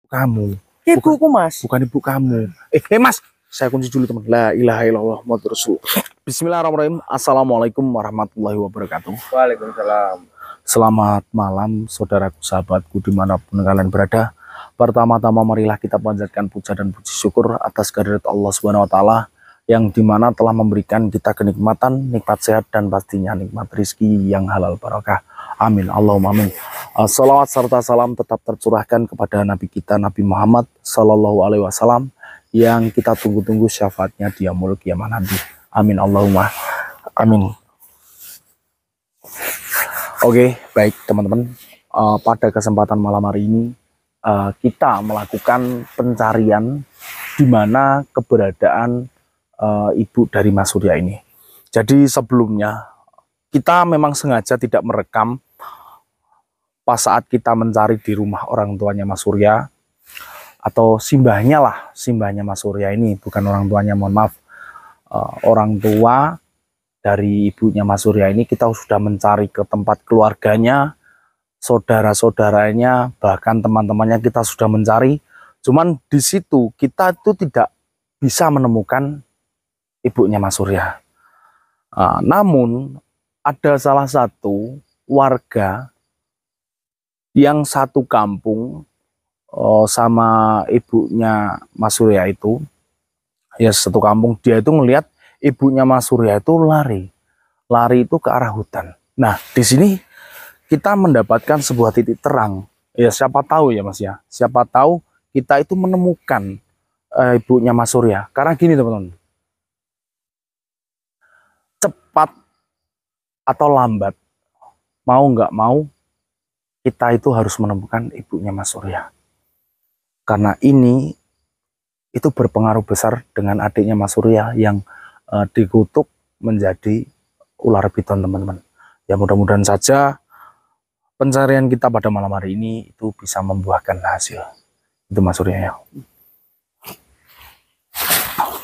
kamu. Ibuku mas. Bukan ibu kamu. Mas, saya kunci dulu teman. La ilaha illallah Muhammadur Rasul. Bismillahirrahmanirrahim. Assalamualaikum warahmatullahi wabarakatuh. Waalaikumsalam. Selamat malam saudaraku sahabatku dimanapun kalian berada. Pertama-tama marilah kita panjatkan puja dan puji syukur atas kehadirat Allah Subhanahu wa taala yang dimana telah memberikan kita kenikmatan, nikmat sehat dan pastinya nikmat rizki yang halal barakah. Amin. Allahumma amin. Salawat serta salam tetap tercurahkan kepada Nabi kita Nabi Muhammad Sallallahu Alaihi Wasallam yang kita tunggu-tunggu syafaatnya di yaumul qiyamah nanti. Amin. Allahumma amin. Oke, baik teman-teman. Pada kesempatan malam hari ini kita melakukan pencarian di mana keberadaan ibu dari Mas Surya ini. Jadi sebelumnya kita memang sengaja tidak merekam pas saat kita mencari di rumah orang tuanya Mas Surya atau simbahnya lah, simbahnya Mas Surya ini, bukan orang tuanya, mohon maaf. Orang tua dari ibunya Mas Surya ini kita sudah mencari ke tempat keluarganya, saudara-saudaranya, bahkan teman-temannya kita sudah mencari. Cuman di situ kita itu tidak bisa menemukan ibunya Mas Surya. Namun ada salah satu warga yang satu kampung sama ibunya Mas Surya itu, ya satu kampung, dia itu ngelihat ibunya Mas Surya itu lari itu ke arah hutan. Nah di sini kita mendapatkan sebuah titik terang. Ya siapa tahu ya Mas ya, siapa tahu kita itu menemukan ibunya Mas Surya. Karena gini teman-teman, cepat atau lambat, mau nggak mau, kita itu harus menemukan ibunya Mas Surya. Karena ini itu berpengaruh besar dengan adiknya Mas Surya yang dikutuk menjadi ular piton teman-teman. Ya mudah-mudahan saja pencarian kita pada malam hari ini itu bisa membuahkan hasil. Itu Mas Surya ya.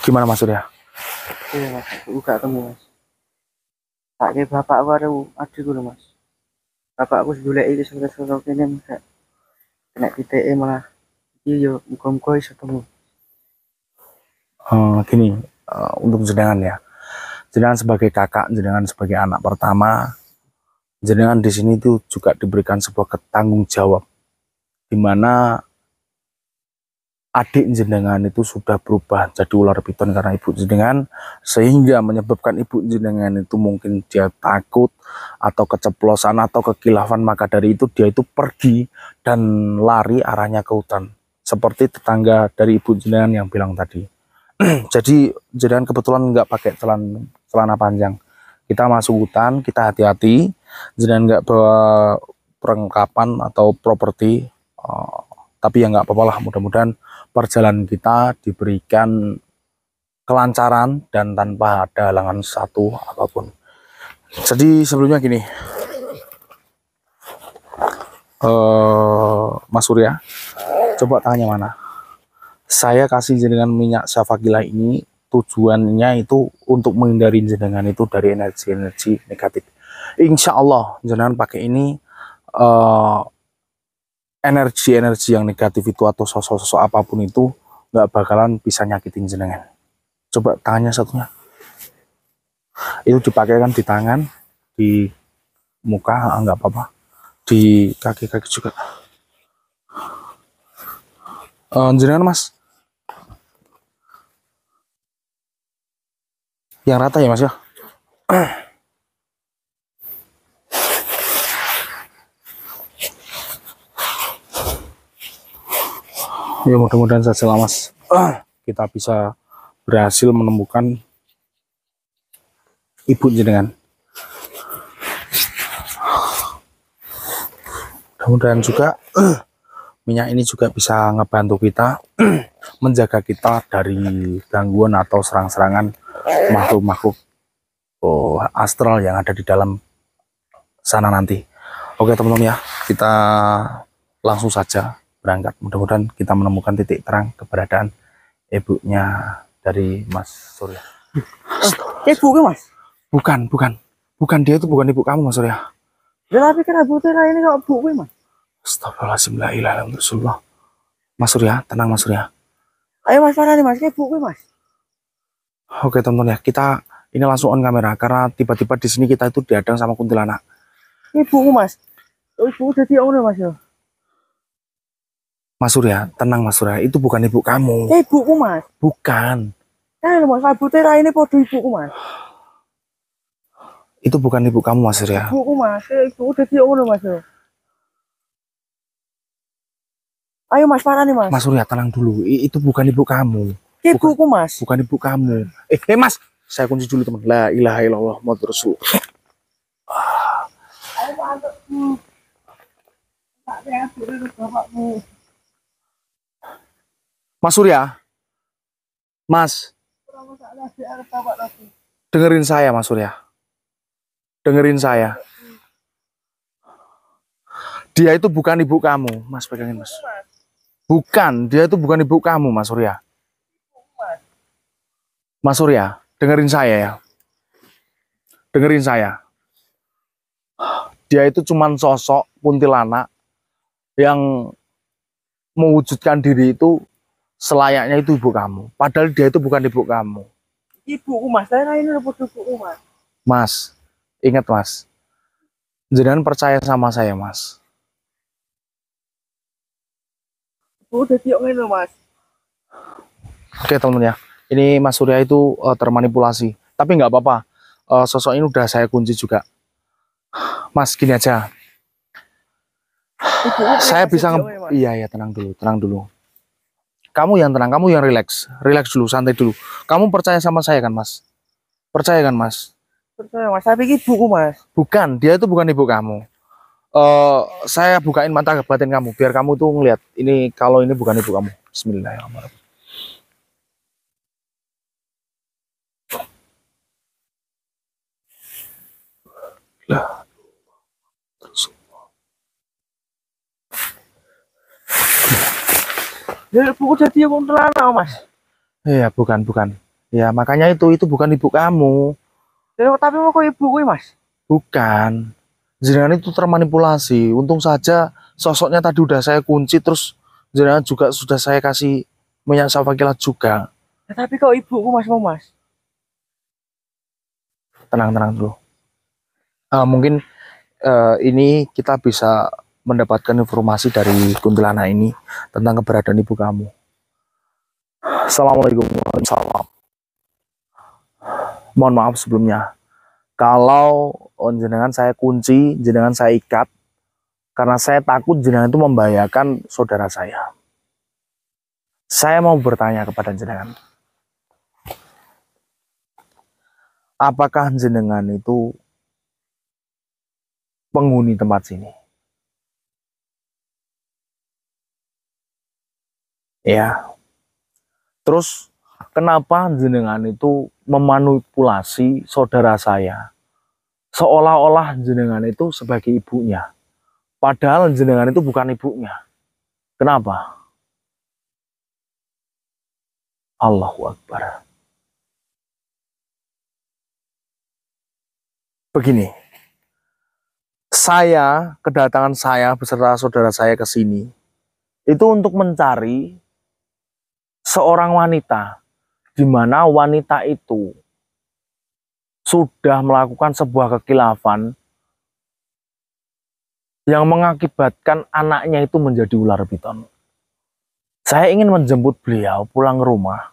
Gimana Mas Surya? Iya mas, aku gak ketemu mas. Pakai bapak baru adikku loh mas. Bapak aku sebelum itu sosok ini mas. Kena PTE malah. Iya, muka-muka iso ketemu. Gini, untuk jenengan ya. Jenengan sebagai kakak, jenengan sebagai anak pertama, jenengan di sini tuh juga diberikan sebuah tanggung jawab, di mana adik jenengan itu sudah berubah jadi ular piton karena ibu jenengan, sehingga menyebabkan ibu jenengan itu mungkin dia takut atau keceplosan atau kekilafan, maka dari itu dia itu pergi dan lari arahnya ke hutan seperti tetangga dari ibu jenengan yang bilang tadi. Jadi jenengan kebetulan nggak pakai celana panjang, kita masuk hutan, kita hati-hati, jenengan nggak bawa perlengkapan atau properti, tapi ya nggak apa-apa lah, mudah-mudahan perjalanan kita diberikan kelancaran dan tanpa ada halangan satu apapun. Jadi sebelumnya gini, Mas Surya, coba tangannya mana? Saya kasih jenengan minyak Syafaqila ini tujuannya itu untuk menghindari jenengan itu dari energi-energi negatif. Insya Allah jenengan pakai ini, energi-energi yang negatif itu atau sosok-sosok apapun itu nggak bakalan bisa nyakitin jenengan. Coba tangannya satunya. Itu dipakai kan di tangan, di muka, nggak apa-apa. Di kaki-kaki juga. Jenengan mas. Yang rata ya mas ya. Ya mudah-mudahan saja lah mas, kita bisa berhasil menemukan ibu jenengan. Mudah-mudahan juga minyak ini juga bisa ngebantu kita menjaga kita dari gangguan atau serang-serangan makhluk-makhluk astral yang ada di dalam sana nanti. Oke teman-teman ya, kita langsung saja berangkat. Mudah-mudahan kita menemukan titik terang keberadaan ibunya dari Mas Surya. Ibu ke mas? Bukan, dia itu bukan ibu kamu Mas Surya. Ya tapi kan ibu tuh ini kok ibu ke mas? Astagfirullahaladzim, la ilaha illallah. Mas Surya, tenang Mas Surya. Ayo Mas Farhan Mas, kayak ibuku Mas. Oke teman-teman ya, kita ini langsung on kamera karena tiba-tiba di sini kita itu dihadang sama kuntilanak. Ibuku Mas. Oh, ibuku jadi orang Mas yo. Mas Surya, tenang Mas Surya, itu bukan ibu kamu. Kayak ibuku Mas. Bukan. Kan Mas, rambutnya raine podo ibuku Mas. Itu bukan ibu kamu Mas Surya. Ibuku Mas, kayak ibuku jadi orang Mas yo. Ayo Mas Farhan Mas. Mas Surya, tenang dulu. Itu bukan ibu kamu. Kayak ibuku Mas. Bukan ibu kamu. Mas, saya kunci dulu teman. La ilaha illallah Muhammadur Rasul. Ayo anakku. Tak lihat dulu bapakmu. Mas Surya. Mas. Dengerin saya Mas Surya. Dengerin saya. Dia itu bukan ibu kamu. Mas pegangin Mas. Bukan, dia itu bukan ibu kamu Mas Surya. Mas Surya, dengerin saya ya. Dengerin saya. Dia itu cuman sosok kuntilanak yang mewujudkan diri itu selayaknya itu ibu kamu. Padahal dia itu bukan ibu kamu. Ibuku Mas, saya ini udah podo ibuku Mas. Mas, ingat Mas. Jangan percaya sama saya Mas. Udah diok ngene Mas. Oke teman-teman ya. Ini Mas Surya itu termanipulasi. Tapi nggak apa-apa. Sosok ini udah saya kunci juga. Mas, gini aja. Saya bisa iya ya, tenang dulu, tenang dulu. Kamu yang tenang, kamu yang relax dulu, santai dulu. Kamu percaya sama saya kan Mas? Percaya kan Mas? Percaya Mas, tapi ibuku Mas. Bukan, dia itu bukan ibu kamu. Saya bukain mata batin kamu, biar kamu tuh ngeliat ini kalau ini bukan ibu kamu. Bismillahirrahmanirrahim. Lah. Ya ibuku jadi kuntilanak Mas. Iya, bukan. Ya, makanya itu bukan ibu kamu. Ya, tapi mau kok ibuku Mas. Bukan. Jenengan itu termanipulasi. Untung saja sosoknya tadi udah saya kunci, terus jenengan juga sudah saya kasih minyak safakilat juga. Ya, tapi kok ibuku Mas mau Mas? Tenang dulu. Mungkin ini kita bisa mendapatkan informasi dari kuntilanak ini tentang keberadaan ibu kamu. Assalamualaikum warahmatullahi wabarakatuh. Mohon maaf sebelumnya. Kalau jenengan saya kunci, jenengan saya ikat, karena saya takut jenengan itu membahayakan saudara saya. Saya mau bertanya kepada jenengan. Apakah jenengan itu penghuni tempat sini? Ya. Terus kenapa jenengan itu memanipulasi saudara saya? Seolah-olah jenengan itu sebagai ibunya. Padahal jenengan itu bukan ibunya. Kenapa? Allahu Akbar. Begini. Kedatangan saya beserta saudara saya ke sini itu untuk mencari seorang wanita, di mana wanita itu sudah melakukan sebuah kekilafan yang mengakibatkan anaknya itu menjadi ular piton. Saya ingin menjemput beliau pulang ke rumah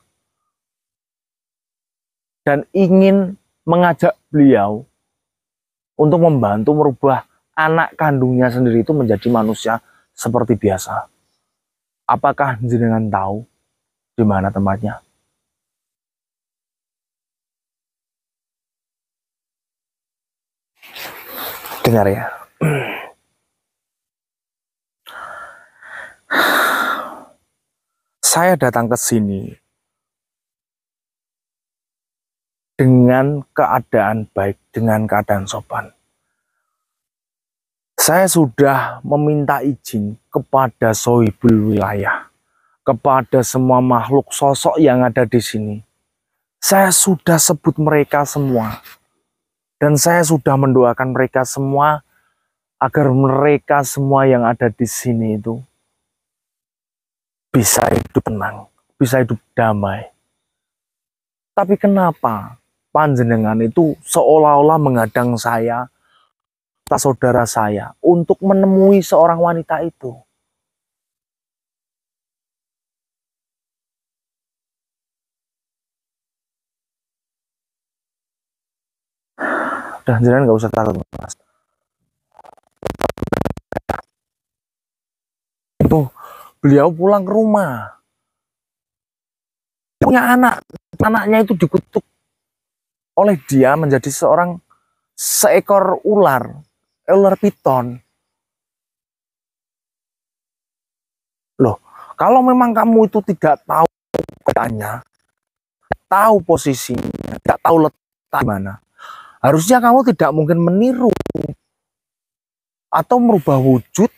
dan ingin mengajak beliau untuk membantu merubah anak kandungnya sendiri itu menjadi manusia seperti biasa. Apakah jenengan tahu di mana tempatnya? Dengar ya. Saya datang ke sini dengan keadaan baik, dengan keadaan sopan. Saya sudah meminta izin kepada sohibul wilayah, kepada semua makhluk sosok yang ada di sini. Saya sudah sebut mereka semua. Dan saya sudah mendoakan mereka semua agar mereka semua yang ada di sini itu bisa hidup tenang, bisa hidup damai. Tapi kenapa panjenengan itu seolah-olah menghadang saya, saudara saya, untuk menemui seorang wanita itu? Dan jangan nggak usah takut, Mas. Itu beliau pulang ke rumah, punya anak, anaknya itu dikutuk oleh dia menjadi seekor ular piton. Loh, kalau memang kamu itu tidak tahu keadaannya, tahu posisinya, tidak tahu letak mana, harusnya kamu tidak mungkin meniru atau merubah wujud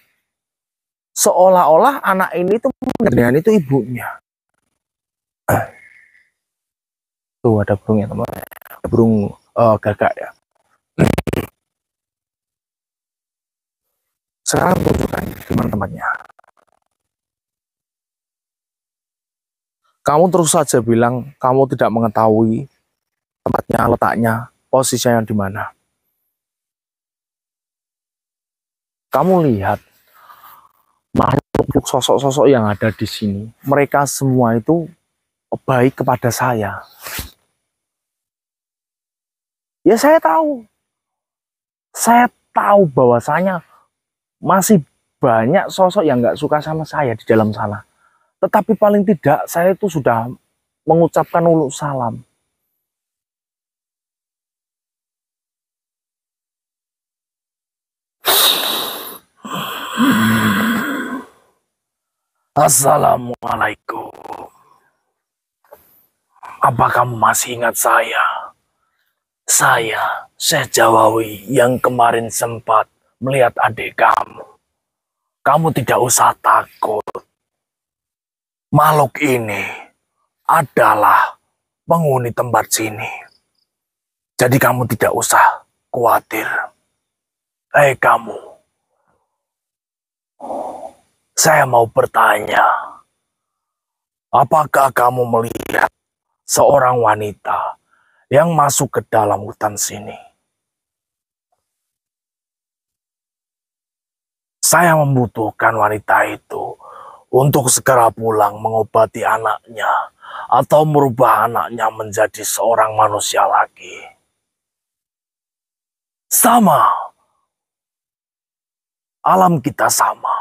seolah-olah anak ini itu dengan itu ibunya. Tuh ada burungnya, teman. Ada burung gagak ya. Sekarang tunjukkan di mana tempatnya. Kamu terus saja bilang kamu tidak mengetahui tempatnya, letaknya, posisinya di mana. Kamu lihat makhluk sosok-sosok yang ada di sini. Mereka semua itu baik kepada saya. Ya saya tahu. Saya tahu bahwasanya masih banyak sosok yang nggak suka sama saya di dalam sana. Tetapi paling tidak saya itu sudah mengucapkan uluk salam. Assalamualaikum. Apa kamu masih ingat saya? Saya, Syekh Jawawi yang kemarin sempat melihat adik kamu. Kamu tidak usah takut. Makhluk ini adalah penghuni tempat sini. Jadi kamu tidak usah khawatir. Hei kamu, saya mau bertanya. Apakah kamu melihat seorang wanita yang masuk ke dalam hutan sini? Saya membutuhkan wanita itu untuk segera pulang mengobati anaknya atau merubah anaknya menjadi seorang manusia lagi. Sama. Alam kita sama.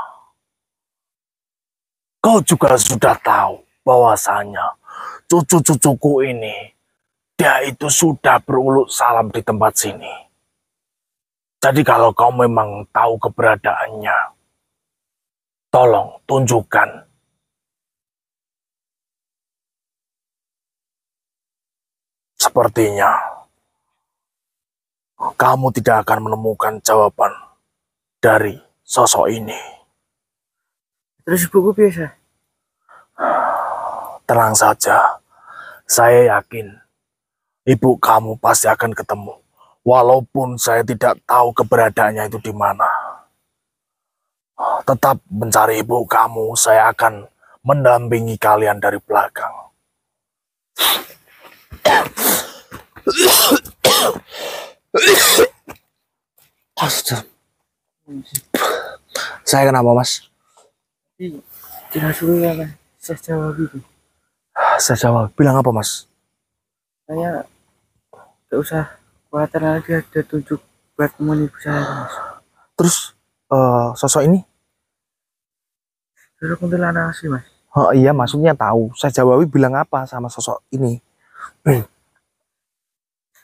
Kau juga sudah tahu bahwasanya cucu-cucuku ini, dia itu sudah beruluk salam di tempat sini. Jadi kalau kau memang tahu keberadaannya, tolong tunjukkan. Sepertinya kamu tidak akan menemukan jawaban dari sosok ini. Terus ibuku biasa. Tenang saja, saya yakin ibu kamu pasti akan ketemu. Walaupun saya tidak tahu keberadaannya itu di mana. Tetap mencari ibu kamu, saya akan mendampingi kalian dari belakang. Saya kenapa, Mas? Tidak suruh ya kan, saya jawab itu. Saya jawab, bilang apa, Mas? Saya gak usah khawatir lagi, ada tunjuk buat temen ibu saya, Mas. Terus sosok ini? Dulu kuntilanak sih, Mas. Oh iya, maksudnya tahu. Saya jawab bilang apa sama sosok ini?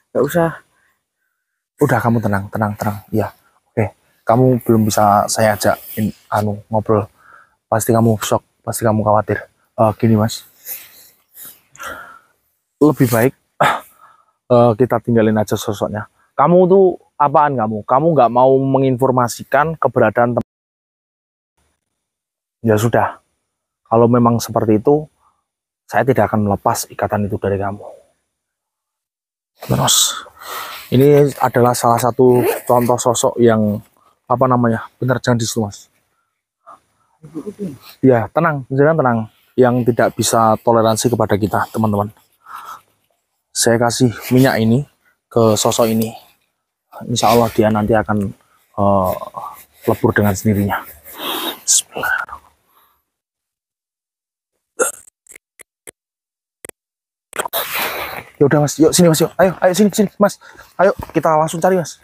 Gak usah. Udah, kamu tenang. Ya, oke. Kamu belum bisa saya ajak ngobrol. Pasti kamu shock, pasti kamu khawatir. Gini, Mas. Lebih baik kita tinggalin aja sosoknya. Kamu tuh apaan kamu? Kamu nggak mau menginformasikan keberadaan teman? Ya sudah. Kalau memang seperti itu, saya tidak akan melepas ikatan itu dari kamu. Terus, ini adalah salah satu contoh sosok yang benar, jangan disitu, Mas. Ya, tenang, jangan tenang. yang tidak bisa toleransi kepada kita, teman-teman. Saya kasih minyak ini ke sosok ini. Insya Allah dia nanti akan lebur dengan sendirinya. Bismillah. Ya udah mas, yuk sini mas, yuk, ayo sini mas, ayo kita langsung cari mas.